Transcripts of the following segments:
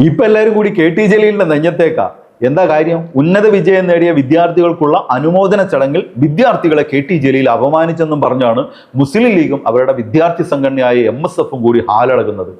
ഇപ്പൊ എല്ലാവരും കൂടി കെ ടി ജലീലിന്റെ നെഞ്ഞത്തേക്കാ. എന്താ കാര്യം? ഉന്നത വിജയം നേടിയ വിദ്യാർത്ഥികൾക്കുള്ള അനുമോദന ചടങ്ങിൽ വിദ്യാർത്ഥികളെ കെ ടി ജലീൽ അപമാനിച്ചെന്നും പറഞ്ഞാണ് മുസ്ലിം ലീഗും അവരുടെ വിദ്യാർത്ഥി സംഘടനയായ MSF കൂടി ഹാലടങ്ങുന്നത്.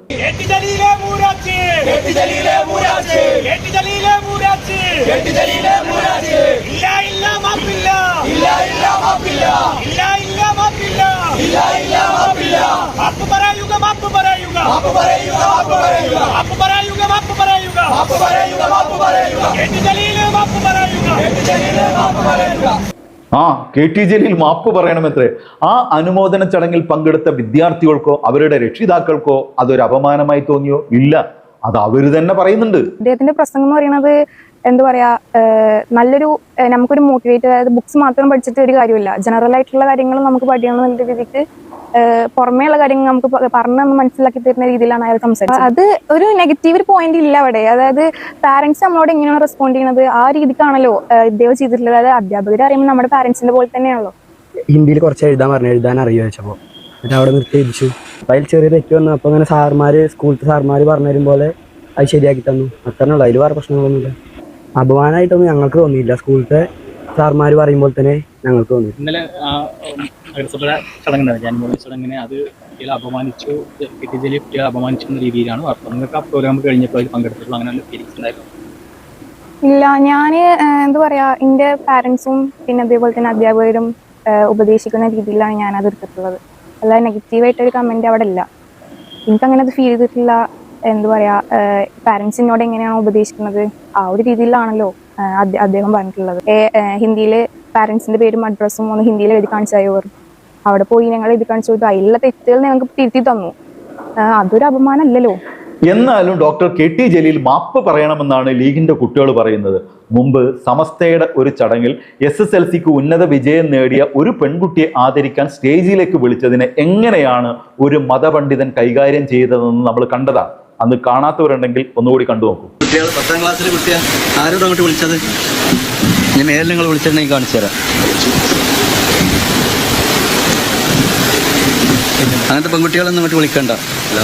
കെ ടി ജലീൽ മാപ്പ് പറയണമെത്രേ. ആ അനുമോദന ചടങ്ങിൽ പങ്കെടുത്ത വിദ്യാർത്ഥികൾക്കോ അവരുടെ രക്ഷിതാക്കൾക്കോ അതൊരു അപമാനമായി തോന്നിയോ? ഇല്ല, അത് അവര് തന്നെ പറയുന്നുണ്ട്. അദ്ദേഹത്തിന്റെ പ്രസംഗം എന്ന് പറയുന്നത് എന്താ പറയാ, നല്ലൊരു നമുക്കൊരു മോട്ടിവേറ്റ്, അതായത് ബുക്സ് മാത്രം പഠിച്ചിട്ട് ഒരു കാര്യമില്ല, ജനറൽ ആയിട്ടുള്ള കാര്യങ്ങൾ നമുക്ക് പഠിക്കണം എന്നുള്ള രീതിക്ക് പുറമേയുള്ള കാര്യങ്ങൾ നമുക്ക് പറഞ്ഞ് മനസ്സിലാക്കി തരുന്ന രീതിയിലാണ് അയാൾ സംസാരിച്ചത്. അത് ഒരു നെഗറ്റീവ് പോയിന്റ് ഇല്ല അവിടെ. അതായത് പാരന്റ്സ് നമ്മളോട് എങ്ങനെയാണ് റെസ്പോണ്ട് ചെയ്യുന്നത് ആ രീതിക്കാണല്ലോ ഇദ്ദേഹം ചെയ്തിട്ടുള്ളത്. അതായത് അധ്യാപകർ അറിയുമ്പോൾ നമ്മുടെ പാരന്റ്സിന്റെ പോലെ തന്നെയാണല്ലോ. ഹിന്ദിയിൽ കുറച്ച് എഴുതാൻ അറിയുക വെച്ചപ്പോൾ എന്നിട്ട് അവിടെ നിർത്തി എഴുതിച്ചു. അപ്പം അതിൽ ചെറിയ തെറ്റ് വന്നു. അപ്പോൾ അങ്ങനെ സ്കൂളത്തെ സാർമാർ പറഞ്ഞു തരും പോലെ അത് ശരിയാക്കി തന്നു. അത്രയുള്ളൂ, അതിൽ വേറെ പ്രശ്നങ്ങളൊന്നുമില്ല. അപമാനമായിട്ടൊന്നും ഞങ്ങൾക്ക് തോന്നിയില്ല. സ്കൂളത്തെ സാർമാർ പറയുമ്പോൾ തന്നെ ഞങ്ങൾക്ക് തോന്നി. ഇന്നലെ ചടങ്ങുണ്ടായിരുന്നു, ചടങ്ങിനെ അത് കുട്ടികളെ അപമാനിച്ചു, കെ ടി ജലീൽ കുട്ടികളെ അപമാനിച്ചു എന്ന രീതിയിലാണ് വാർത്ത. നിങ്ങൾക്ക് ആ പ്രോഗ്രാം കഴിഞ്ഞപ്പോൾ അതിൽ പങ്കെടുത്തിട്ടുള്ള അങ്ങനെ ഫീലിംഗ്സ് ഉണ്ടായിരുന്നു? ഇല്ല, ഞാൻ എന്താ പറയാ, എൻ്റെ പാരന്റ്സും പിന്നെ അതേപോലെ തന്നെ അധ്യാപകരും ഉപദേശിക്കുന്ന രീതിയിലാണ് ഞാൻ അത് എടുത്തിട്ടുള്ളത്. അല്ലാതെ നെഗറ്റീവായിട്ടൊരു കമന്റ് അവിടെ ഇല്ല. എനിക്കങ്ങനെ അത് ഫീൽ ചെയ്തിട്ടില്ല. എന്താ പറയാ, പാരന്റ്സിനോട് എങ്ങനെയാണോ ഉപദേശിക്കുന്നത് ആ ഒരു രീതിയിലാണല്ലോ അദ്ദേഹം പറഞ്ഞിട്ടുള്ളത്. ഹിന്ദിയില് പാരന്റ്സിന്റെ പേരും അഡ്രസ്സും ഒന്ന് ഹിന്ദിയിൽ എഴുതി കാണിച്ചായോ, അവിടെ പോയി ഞങ്ങൾ എഴുതി കാണിച്ചു കൊടുത്തു, അതിലുള്ള തെറ്റുകൾ ഞങ്ങൾക്ക് തിരുത്തി തന്നു. അതൊരു അപമാനമല്ലല്ലോ. എന്നാലും ഡോക്ടർ കെ ടി ജലീൽ മാപ്പ് പറയണമെന്നാണ് ലീഗിന്റെ കുട്ടികൾ പറയുന്നത്. മുമ്പ് സമസ്തയുടെ ഒരു ചടങ്ങിൽ SSLCക്ക് ഉന്നത വിജയം നേടിയ ഒരു പെൺകുട്ടിയെ ആദരിക്കാൻ സ്റ്റേജിലേക്ക് വിളിച്ചതിനെ എങ്ങനെയാണ് ഒരു മതപണ്ഡിതൻ കൈകാര്യം ചെയ്തതെന്ന് നമ്മൾ കണ്ടതാണ്. അന്ന് കാണാത്തവരുണ്ടെങ്കിൽ ഒന്നുകൂടി കണ്ടു നോക്കൂ. കുട്ടികൾ 10ാം ക്ലാസ്സിലെ കുട്ടിയെ ആരോട് അങ്ങോട്ട് വിളിച്ചത്? ഇനി മേലിൽ നിങ്ങൾ വിളിച്ചിട്ടുണ്ടെങ്കിൽ കാണിച്ചു തരാം. അങ്ങനത്തെ പെൺകുട്ടികളൊന്നും ഇങ്ങോട്ട് വിളിക്കണ്ട.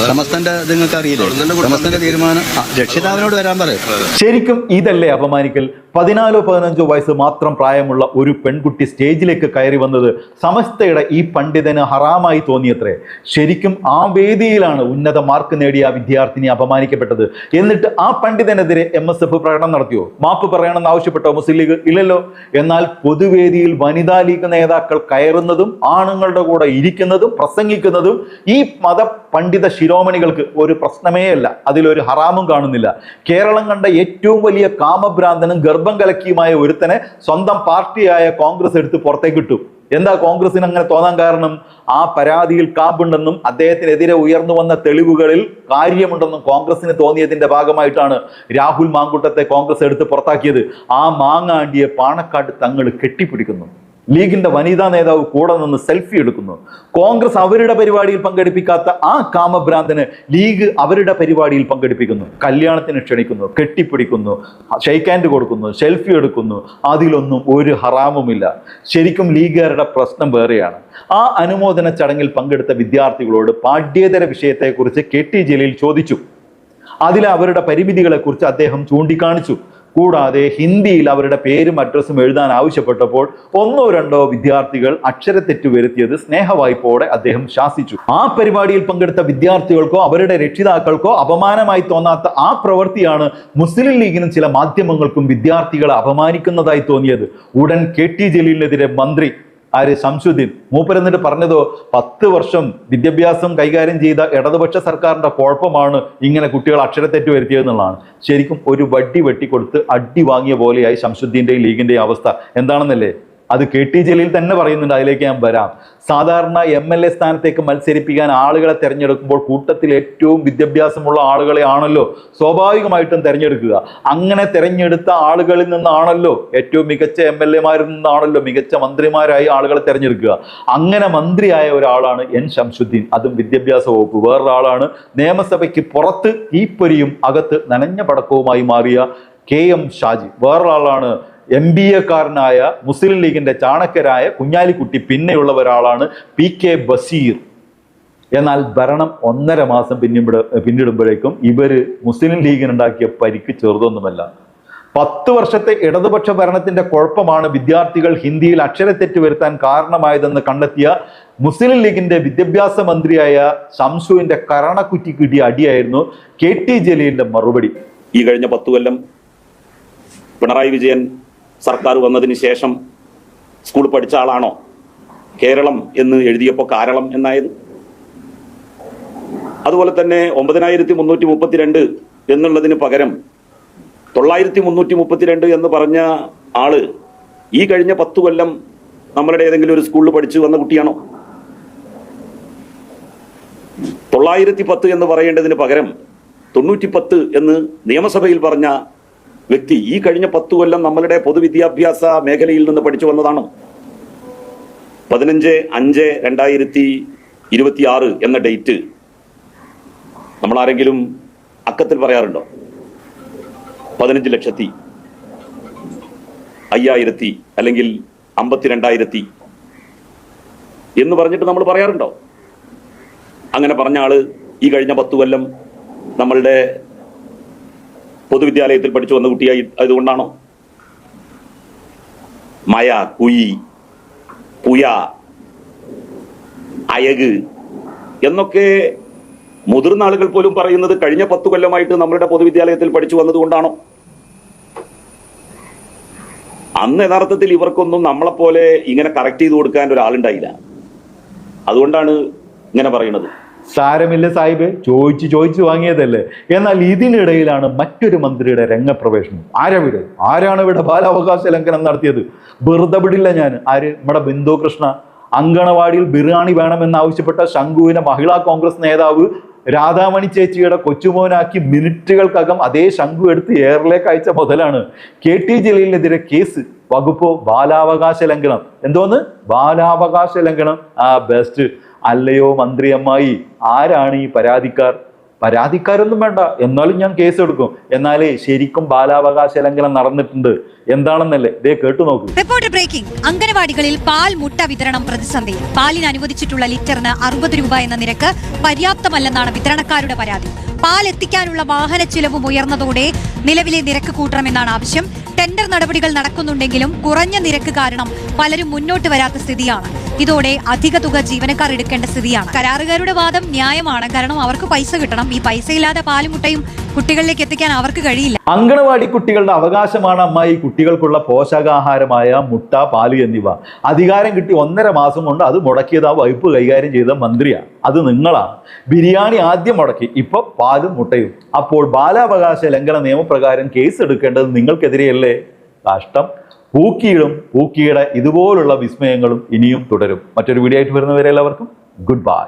സമസ്തന്റെ നിങ്ങൾക്ക് അറിയില്ലേ, സമസ്തന്റെ തീരുമാനം രക്ഷിതാവിനോട് വരാൻ പറയും. ശരിക്കും ഇതല്ലേ അപമാനിക്കൽ? 14-15 വയസ്സ് മാത്രം പ്രായമുള്ള ഒരു പെൺകുട്ടി സ്റ്റേജിലേക്ക് കയറി വന്നത് സമസ്തയുടെ ഈ പണ്ഡിതന് ഹറാമായി തോന്നിയത്രേ. ശരിക്കും ആ വേദിയിലാണ് ഉന്നത മാർക്ക് നേടിയ ആ വിദ്യാർത്ഥിനി അപമാനിക്കപ്പെട്ടത്. എന്നിട്ട് ആ പണ്ഡിതനെതിരെ MSF പ്രകടനം നടത്തിയോ? മാപ്പ് പറയണമെന്ന് ആവശ്യപ്പെട്ടോ മുസ്ലിം ലീഗ്? ഇല്ലല്ലോ. എന്നാൽ പൊതുവേദിയിൽ വനിതാ ലീഗ് നേതാക്കൾ കയറുന്നതും ആണുങ്ങളുടെ കൂടെ ഇരിക്കുന്നതും പ്രസംഗിക്കുന്നതും ഈ മത പണ്ഡിത ശിരോമണികൾക്ക് ഒരു പ്രശ്നമേ അല്ല. അതിലൊരു ഹറാമും കാണുന്നില്ല. കേരളം കണ്ട ഏറ്റവും വലിയ കാമഭ്രാന്തനും ഗർഭം കലക്കിയുമായ ഒരുത്തനെ സ്വന്തം പാർട്ടിയായ കോൺഗ്രസ് എടുത്ത് പുറത്തേക്ക് ഇട്ടു. എന്താ കോൺഗ്രസിന് അങ്ങനെ തോന്നാൻ കാരണം? ആ പരാതിയിൽ കാമ്പുണ്ടെന്നും അദ്ദേഹത്തിനെതിരെ ഉയർന്നു വന്ന തെളിവുകളിൽ കാര്യമുണ്ടെന്നും കോൺഗ്രസിന് തോന്നിയതിന്റെ ഭാഗമായിട്ടാണ് രാഹുൽ മാങ്കൂട്ടത്തെ കോൺഗ്രസ് എടുത്ത് പുറത്താക്കിയത്. ആ മാങ്ങാണ്ടിയെ പാണക്കാട് തങ്ങൾ കെട്ടിപ്പിടിക്കുന്നു. ലീഗിന്റെ വനിതാ നേതാവ് കൂടെ നിന്ന് സെൽഫി എടുക്കുന്നു. കോൺഗ്രസ് അവരുടെ പരിപാടിയിൽ പങ്കെടുപ്പിക്കാത്ത ആ കാമഭ്രാന്തന് ലീഗ് അവരുടെ പരിപാടിയിൽ പങ്കെടുപ്പിക്കുന്നു. കല്യാണത്തിന് ക്ഷണിക്കുന്നു, കെട്ടിപ്പിടിക്കുന്നു, ഷെയ്ക്ക് ഹാൻഡ് കൊടുക്കുന്നു, സെൽഫി എടുക്കുന്നു. അതിലൊന്നും ഒരു ഹറാമുമില്ല. ശരിക്കും ലീഗുകാരുടെ പ്രശ്നം വേറെയാണ്. ആ അനുമോദന ചടങ്ങിൽ പങ്കെടുത്ത വിദ്യാർത്ഥികളോട് പാഠ്യേതര വിഷയത്തെക്കുറിച്ച് കെ ടി ജലീൽ ചോദിച്ചു. അതിലെ അവരുടെ പരിമിതികളെ കുറിച്ച് അദ്ദേഹം ചൂണ്ടിക്കാണിച്ചു. കൂടാതെ ഹിന്ദിയിൽ അവരുടെ പേരും അഡ്രസ്സും എഴുതാൻ ആവശ്യപ്പെട്ടപ്പോൾ 1-2 വിദ്യാർത്ഥികൾ അക്ഷരത്തെറ്റ് വരുത്തിയത് സ്നേഹവായ്പോടെ അദ്ദേഹം ശാസിച്ചു. ആ പരിപാടിയിൽ പങ്കെടുത്ത വിദ്യാർത്ഥികൾക്കോ അവരുടെ രക്ഷിതാക്കൾക്കോ അപമാനമായി തോന്നാത്ത ആ പ്രവൃത്തിയാണ് മുസ്ലിം ലീഗിനും ചില മാധ്യമങ്ങൾക്കും വിദ്യാർത്ഥികളെ അപമാനിക്കുന്നതായി തോന്നിയത്. ഉടൻ കെ ടി ജലീലിനെതിരെ മന്ത്രി ശംസുദ്ദീൻ മൂപ്പരെന്നിട്ട് പറഞ്ഞതോ 10 വർഷം വിദ്യാഭ്യാസം കൈകാര്യം ചെയ്ത ഇടതുപക്ഷ സർക്കാരിന്റെ കുഴപ്പമാണ് ഇങ്ങനെ കുട്ടികൾ അക്ഷരത്തെറ്റ് വരുത്തിയതെന്നുള്ളതാണ്. ശരിക്കും ഒരു വടി വെട്ടിക്കൊടുത്ത് അടി വാങ്ങിയ പോലെയായി ശംസുദ്ദീന്റെയും ലീഗിന്റെയും അവസ്ഥ. എന്താണെന്നല്ലേ? അത് കെ ടി ജലീൽ തന്നെ പറയുന്നുണ്ട്. അതിലേക്ക് ഞാൻ വരാം. സാധാരണ MLA സ്ഥാനത്തേക്ക് മത്സരിപ്പിക്കാൻ ആളുകളെ തെരഞ്ഞെടുക്കുമ്പോൾ കൂട്ടത്തിൽ ഏറ്റവും വിദ്യാഭ്യാസമുള്ള ആളുകളെ ആണല്ലോ സ്വാഭാവികമായിട്ടും തെരഞ്ഞെടുക്കുക. അങ്ങനെ തെരഞ്ഞെടുത്ത ആളുകളിൽ നിന്നാണല്ലോ ഏറ്റവും മികച്ച MLA-മാരിൽ നിന്നാണല്ലോ മികച്ച മന്ത്രിമാരായി ആളുകളെ തെരഞ്ഞെടുക്കുക. അങ്ങനെ മന്ത്രിയായ ഒരാളാണ് N ശംസുദ്ദീൻ, അതും വിദ്യാഭ്യാസ വകുപ്പ്. വേറൊരാളാണ് നിയമസഭയ്ക്ക് പുറത്ത് തീപ്പൊരിയും അകത്ത് നനഞ്ഞ പടക്കവുമായി മാറിയ KM ഷാജി. വേറൊരാളാണ് MBA-കാരനായ മുസ്ലിം ലീഗിന്റെ ചാണക്യരായ കുഞ്ഞാലിക്കുട്ടി. പിന്നെയുള്ള ഒരാളാണ് PK ബഷീർ. എന്നാൽ ഭരണം 1.5 മാസം പിന്നിടുമ്പോഴേക്കും ഇവര് മുസ്ലിം ലീഗിനുണ്ടാക്കിയ പരിക്ക് ചെറുതൊന്നുമല്ല. 10 വർഷത്തെ ഇടതുപക്ഷ ഭരണത്തിന്റെ കുഴപ്പമാണ് വിദ്യാർത്ഥികൾ ഹിന്ദിയിൽ അക്ഷരത്തെറ്റ് വരുത്താൻ കാരണമായതെന്ന് കണ്ടെത്തിയ മുസ്ലിം ലീഗിന്റെ വിദ്യാഭ്യാസ മന്ത്രിയായ ശംസുവിന്റെ കരണക്കുറ്റി കിട്ടിയ അടിയായിരുന്നു KT ജലീലിന്റെ മറുപടി. ഈ കഴിഞ്ഞ 10 കൊല്ലം പിണറായി വിജയൻ സർക്കാർ വന്നതിന് ശേഷം സ്കൂൾ പഠിച്ച ആളാണോ കേരളം എന്ന് എഴുതിയപ്പോൾ കാരളം എന്നായത്? അതുപോലെ തന്നെ 9332 എന്നുള്ളതിന് പകരം 9332 എന്ന് പറഞ്ഞ ആള് ഈ കഴിഞ്ഞ 10 കൊല്ലം നമ്മളുടെ ഏതെങ്കിലും ഒരു സ്കൂളിൽ പഠിച്ചു വന്ന കുട്ടിയാണോ? 910 എന്ന് പറയേണ്ടതിന് പകരം 910 എന്ന് നിയമസഭയിൽ പറഞ്ഞ വ്യക്തി ഈ കഴിഞ്ഞ 10 കൊല്ലം നമ്മളുടെ പൊതുവിദ്യാഭ്യാസ മേഖലയിൽ നിന്ന് പഠിച്ചു വന്നതാണോ? 15/5/2026 എന്ന ഡേറ്റ് നമ്മൾ ആരെങ്കിലും അക്കത്തിൽ പറയാറുണ്ടോ? 15,05,000 അല്ലെങ്കിൽ 52,000 എന്ന് പറഞ്ഞിട്ട് നമ്മൾ പറയാറുണ്ടോ? അങ്ങനെ പറഞ്ഞ ആള് ഈ കഴിഞ്ഞ 10 കൊല്ലം നമ്മളുടെ പൊതുവിദ്യാലയത്തിൽ പഠിച്ചു വന്ന കുട്ടിയായി അതുകൊണ്ടാണോ? മയ, കുയി, പുയ, അയക് എന്നൊക്കെ മുതിർന്ന ആളുകൾ പോലും പറയുന്നത് കഴിഞ്ഞ 10 കൊല്ലമായിട്ട് നമ്മളുടെ പൊതുവിദ്യാലയത്തിൽ പഠിച്ചു വന്നതുകൊണ്ടാണോ? അന്ന് യഥാർത്ഥത്തിൽ ഇവർക്കൊന്നും നമ്മളെപ്പോലെ ഇങ്ങനെ കറക്റ്റ് ചെയ്ത് കൊടുക്കാൻ ഒരാളുണ്ടായില്ല. അതുകൊണ്ടാണ് ഇങ്ങനെ പറയുന്നത്. സാരമില്ല സാഹിബ്, ചോദിച്ചു വാങ്ങിയതല്ലേ. എന്നാൽ ഇതിനിടയിലാണ് മറ്റൊരു മന്ത്രിയുടെ രംഗപ്രവേശനം. ആരാണ് ഇവിടെ ബാലാവകാശ ലംഘനം നടത്തിയത്? വെറുതെ വിടില്ല ഞാൻ. നമ്മുടെ ബിന്ദു കൃഷ്ണ അങ്കണവാടിയിൽ ബിരിയാണി വേണമെന്നാവശ്യപ്പെട്ട ശംഖുവിനെ മഹിളാ കോൺഗ്രസ് നേതാവ് രാധാമണി ചേച്ചിയുടെ കൊച്ചുമോനാക്കി മിനിറ്റുകൾക്കകം അതേ ശംഖു എടുത്ത് എയറിലേക്ക് അയച്ച മുതലാണ് KT ജലീലിനെതിരെ കേസ്. വകുപ്പോ ബാലാവകാശ ലംഘനം. എന്തോന്ന്? ബാലാവകാശ ലംഘനം. ബെസ്റ്റ്. അല്ലയോ മന്ത്രിയമ്മായി, ആരാണ് ഈ പരാതിക്കാരൊന്നും വേണ്ട, എന്നാലും ഞാൻ കേസ് എടുക്കും. എന്നാലേ ശരിക്കും ബാലാവകാശ ലംഘനം നടന്നിട്ടുണ്ട് എന്താണെന്നല്ലേ ദേ കേട്ടു നോക്കൂ. Reporter breaking. അംഗനവാടികളിൽ പാൽ മുട്ട വിതരണം പ്രതിസന്ധിയിൽ. പാലിന് അനുവദിച്ചിട്ടുള്ള ലിറ്ററിന് 60 രൂപ എന്ന നിരക്ക് പര്യാപ്തമല്ലെന്നാണ് വിതരണക്കാരുടെ പരാതി. പാൽ എത്തിക്കാനുള്ള വാഹന ചിലവും ഉയർന്നതോടെ നിലവിലെ നിരക്ക് കൂട്ടണമെന്നാണ് ആവശ്യം. ടെൻഡർ നടപടികൾ നടക്കുന്നുണ്ടെങ്കിലും കുറഞ്ഞ നിരക്ക് കാരണം പലരും മുന്നോട്ട് വരാത്ത സ്ഥിതിയാണ്. ഇതോടെ അധിക തുക ജീവനക്കാർ എടുക്കേണ്ട സ്ഥിതിയാണ്. കരാറുകാരുടെ വാദം ന്യായമാണ്, കാരണം അവർക്ക് പൈസ കിട്ടണം. ഈ പൈസയില്ലാതെ പാലും മുട്ടയും കുട്ടികളിലേക്ക് എത്തിക്കാൻ അവർക്ക് കഴിയില്ല. അങ്കണവാടി കുട്ടികളുടെ അവകാശമാണ് അമ്മായി കുട്ടികൾക്കുള്ള പോഷകാഹാരമായ മുട്ട, പാല് എന്നിവ. അധികാരം കിട്ടി 1.5 മാസം കൊണ്ട് അത് മുടക്കിയത് ആ വകുപ്പ് കൈകാര്യം ചെയ്ത മന്ത്രിയാണ്. അത് നിങ്ങളാണ്. ബിരിയാണി ആദ്യം മുടക്കി, ഇപ്പൊ പാലും മുട്ടയും. അപ്പോൾ ബാലാവകാശ ലംഘന നിയമപ്രകാരം കേസ് എടുക്കേണ്ടത് നിങ്ങൾക്കെതിരെയല്ലേ? കഷ്ടം. പൂക്കിയുടെ ഇതുപോലുള്ള വിസ്മയങ്ങളും ഇനിയും തുടരും. മറ്റൊരു വീഡിയോ ആയിട്ട് വരുന്നവരെ എല്ലാവർക്കും ഗുഡ് ബൈ.